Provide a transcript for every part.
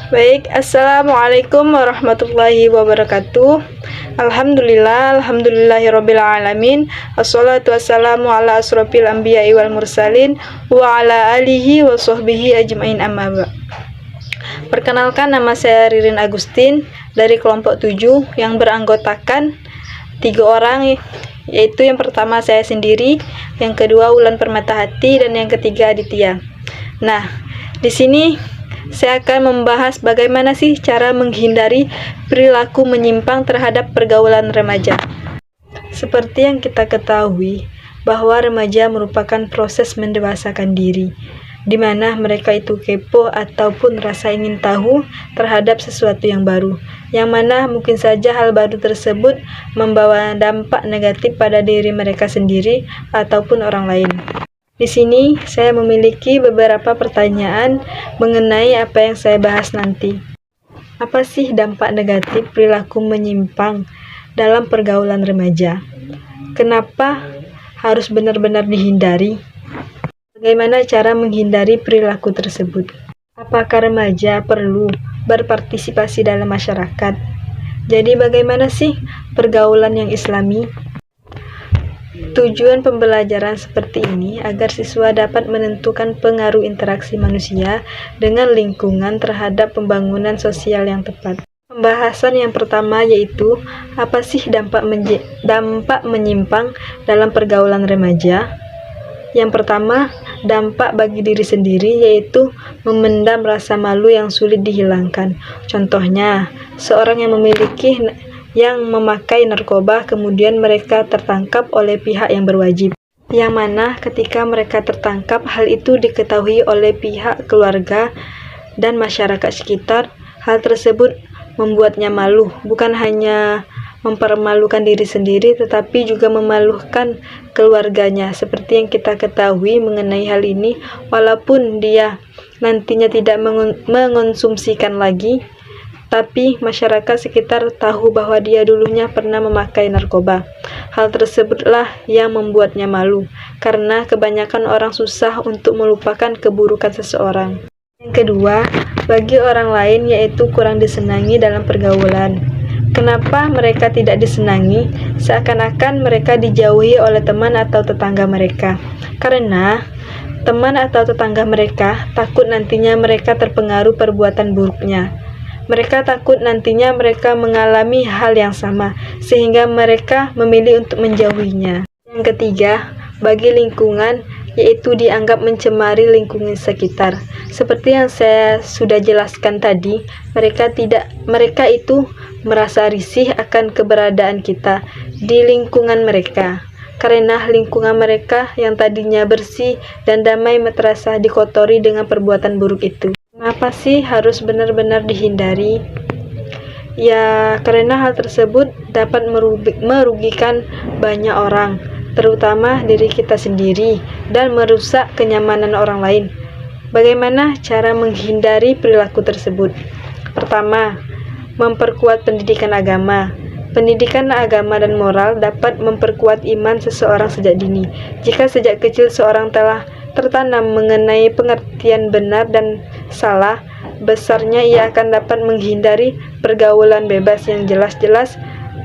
Baik, Assalamualaikum warahmatullahi wabarakatuh. Alhamdulillahirabbil alamin. Wassalatu wassalamu ala asrofil anbiya'i wal mursalin wa ala alihi wa sahbihi ajmain, amma ba'd. Perkenalkan, nama saya Ririn Agustin dari kelompok 7 yang beranggotakan 3 orang, yaitu yang pertama saya sendiri, yang kedua Wulan Permatahati, dan yang ketiga Aditya. Nah, di sini saya akan membahas bagaimana sih cara menghindari perilaku menyimpang terhadap pergaulan remaja. Seperti yang kita ketahui, bahwa remaja merupakan proses mendewasakan diri, di mana mereka itu kepo ataupun rasa ingin tahu terhadap sesuatu yang baru, yang mana mungkin saja hal baru tersebut membawa dampak negatif pada diri mereka sendiri ataupun orang lain. Di sini saya memiliki beberapa pertanyaan mengenai apa yang saya bahas nanti. Apa sih dampak negatif perilaku menyimpang dalam pergaulan remaja? Kenapa harus benar-benar dihindari? Bagaimana cara menghindari perilaku tersebut? Apakah remaja perlu berpartisipasi dalam masyarakat? Jadi bagaimana sih pergaulan yang islami? Tujuan pembelajaran seperti ini agar siswa dapat menentukan pengaruh interaksi manusia dengan lingkungan terhadap pembangunan sosial yang tepat. Pembahasan yang pertama yaitu apa sih dampak menyimpang dalam pergaulan remaja? Yang pertama, dampak bagi diri sendiri yaitu memendam rasa malu yang sulit dihilangkan. Contohnya, seorang yang memakai narkoba, kemudian mereka tertangkap oleh pihak yang berwajib, yang mana ketika mereka tertangkap, hal itu diketahui oleh pihak keluarga dan masyarakat sekitar. Hal tersebut membuatnya malu, bukan hanya mempermalukan diri sendiri, tetapi juga memalukan keluarganya. Seperti yang kita ketahui mengenai hal ini, walaupun dia nantinya tidak mengonsumsikan lagi, tapi masyarakat sekitar tahu bahwa dia dulunya pernah memakai narkoba. Hal tersebutlah yang membuatnya malu, karena kebanyakan orang susah untuk melupakan keburukan seseorang. Yang kedua, bagi orang lain yaitu kurang disenangi dalam pergaulan. Kenapa mereka tidak disenangi? Seakan-akan mereka dijauhi oleh teman atau tetangga mereka. Karena teman atau tetangga mereka takut nantinya mereka terpengaruh perbuatan buruknya. Mereka takut nantinya mereka mengalami hal yang sama, sehingga mereka memilih untuk menjauhinya. Yang ketiga, bagi lingkungan, yaitu dianggap mencemari lingkungan sekitar. Seperti yang saya sudah jelaskan tadi, mereka itu merasa risih akan keberadaan kita di lingkungan mereka, karena lingkungan mereka yang tadinya bersih dan damai terasa dikotori dengan perbuatan buruk itu. Kenapa sih harus benar-benar dihindari? Ya, karena hal tersebut dapat merugikan banyak orang, terutama diri kita sendiri, dan merusak kenyamanan orang lain. Bagaimana cara menghindari perilaku tersebut? Pertama, memperkuat pendidikan agama. Pendidikan agama dan moral dapat memperkuat iman seseorang sejak dini. Jika sejak kecil seorang telah tertanam mengenai pengertian benar dan salah, besarnya ia akan dapat menghindari pergaulan bebas yang jelas-jelas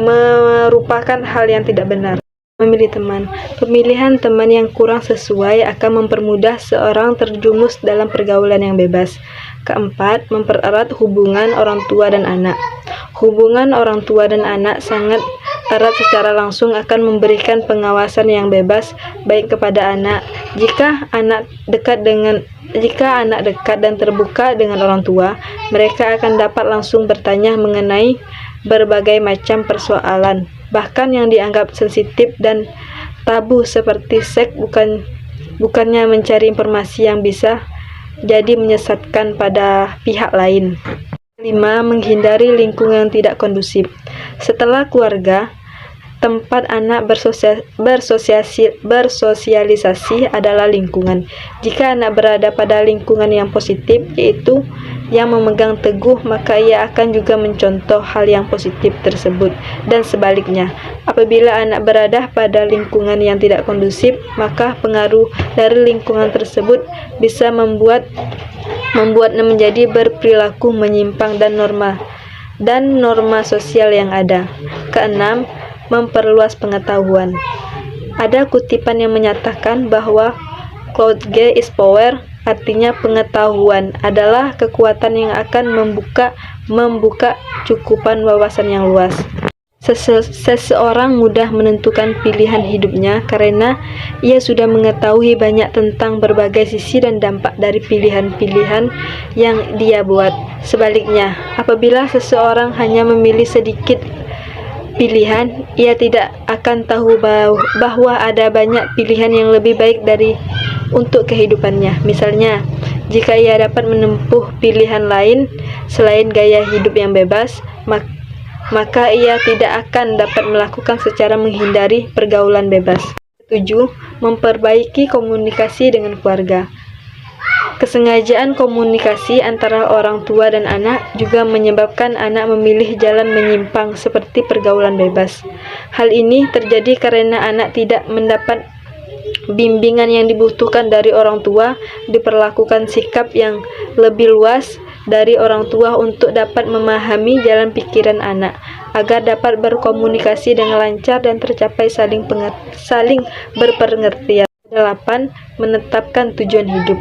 merupakan hal yang tidak benar. Memilih teman. Pemilihan teman yang kurang sesuai akan mempermudah seorang terjumus dalam pergaulan yang bebas. Keempat, mempererat hubungan orang tua dan anak. Hubungan orang tua dan anak sangat erat secara langsung akan memberikan pengawasan yang bebas baik kepada anak. Jika anak dekat dan terbuka dengan orang tua, mereka akan dapat langsung bertanya mengenai berbagai macam persoalan, bahkan yang dianggap sensitif dan tabu seperti seks, bukannya mencari informasi yang bisa jadi menyesatkan pada pihak lain. 5. Menghindari lingkungan yang tidak kondusif. Setelah keluarga, tempat anak bersosialisasi adalah lingkungan. Jika anak berada pada lingkungan yang positif, yaitu yang memegang teguh, maka ia akan juga mencontoh hal yang positif tersebut. Dan sebaliknya, apabila anak berada pada lingkungan yang tidak kondusif, maka pengaruh dari lingkungan tersebut bisa membuatnya menjadi berperilaku menyimpang dan norma sosial yang ada. Keenam, memperluas pengetahuan. Ada kutipan yang menyatakan bahwa knowledge is power, artinya pengetahuan adalah kekuatan yang akan membuka cukupan wawasan yang luas. Seseorang mudah menentukan pilihan hidupnya karena ia sudah mengetahui banyak tentang berbagai sisi dan dampak dari pilihan-pilihan yang dia buat. Sebaliknya, apabila seseorang hanya memilih sedikit pilihan, ia tidak akan tahu bahwa ada banyak pilihan yang lebih baik untuk kehidupannya. Misalnya, jika ia dapat menempuh pilihan lain selain gaya hidup yang bebas, maka ia tidak akan dapat melakukan secara menghindari pergaulan bebas. 7. Memperbaiki komunikasi dengan keluarga. Kesengajaan komunikasi antara orang tua dan anak juga menyebabkan anak memilih jalan menyimpang seperti pergaulan bebas. Hal ini terjadi karena anak tidak mendapat bimbingan yang dibutuhkan dari orang tua, diperlakukan sikap yang lebih luas dari orang tua untuk dapat memahami jalan pikiran anak, agar dapat berkomunikasi dengan lancar dan tercapai saling berpengertian. 8. Menetapkan tujuan hidup.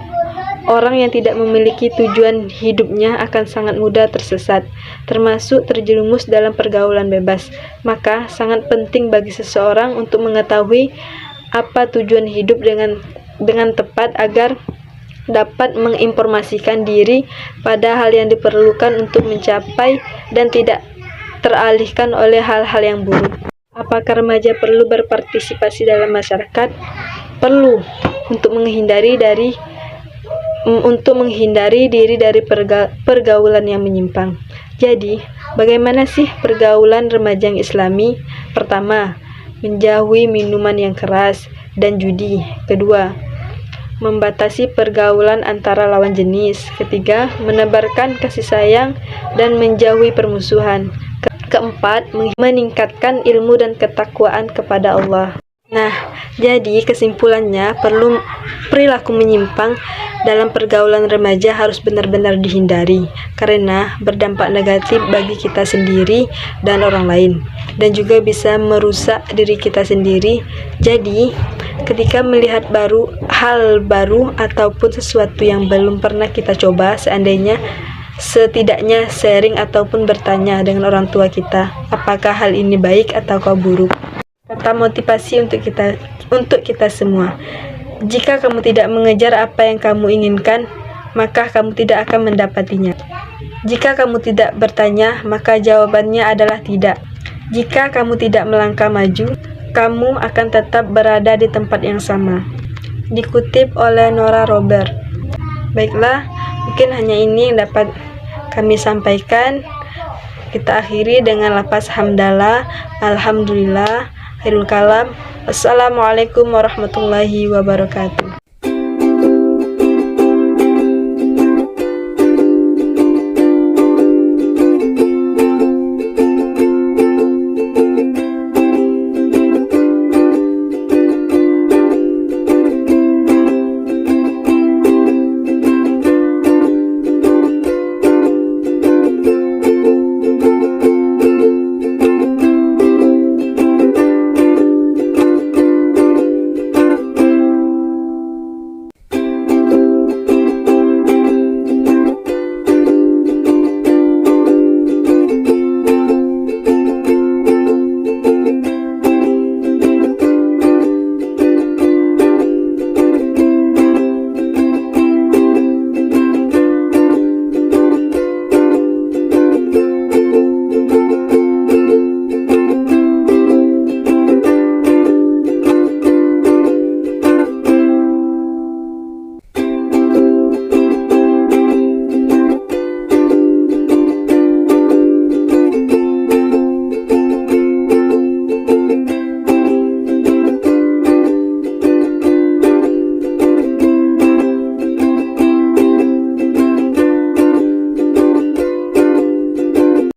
Orang yang tidak memiliki tujuan hidupnya akan sangat mudah tersesat, termasuk terjerumus dalam pergaulan bebas. Maka sangat penting bagi seseorang untuk mengetahui apa tujuan hidup dengan tepat agar dapat menginformasikan diri pada hal yang diperlukan untuk mencapai dan tidak teralihkan oleh hal-hal yang buruk. Apakah remaja perlu berpartisipasi dalam masyarakat? Perlu, untuk menghindari diri dari pergaulan yang menyimpang. Jadi, bagaimana sih pergaulan remaja yang Islami? Pertama, menjauhi minuman yang keras dan judi. Kedua, membatasi pergaulan antara lawan jenis. Ketiga, menebarkan kasih sayang dan menjauhi permusuhan. Keempat, meningkatkan ilmu dan ketakwaan kepada Allah. Nah, jadi kesimpulannya, perilaku menyimpang dalam pergaulan remaja harus benar-benar dihindari karena berdampak negatif bagi kita sendiri dan orang lain, dan juga bisa merusak diri kita sendiri. Jadi, ketika melihat hal baru ataupun sesuatu yang belum pernah kita coba, setidaknya sharing ataupun bertanya dengan orang tua kita, apakah hal ini baik atau buruk. Kata motivasi untuk kita semua. Jika kamu tidak mengejar apa yang kamu inginkan, maka kamu tidak akan mendapatinya. Jika kamu tidak bertanya, maka jawabannya adalah tidak. Jika kamu tidak melangkah maju, kamu akan tetap berada di tempat yang sama. Dikutip oleh Nora Robert. Baiklah, mungkin hanya ini yang dapat kami sampaikan. Kita akhiri dengan lafaz hamdalah, alhamdulillah, khairul kalam. Wassalamualaikum warahmatullahi wabarakatuh.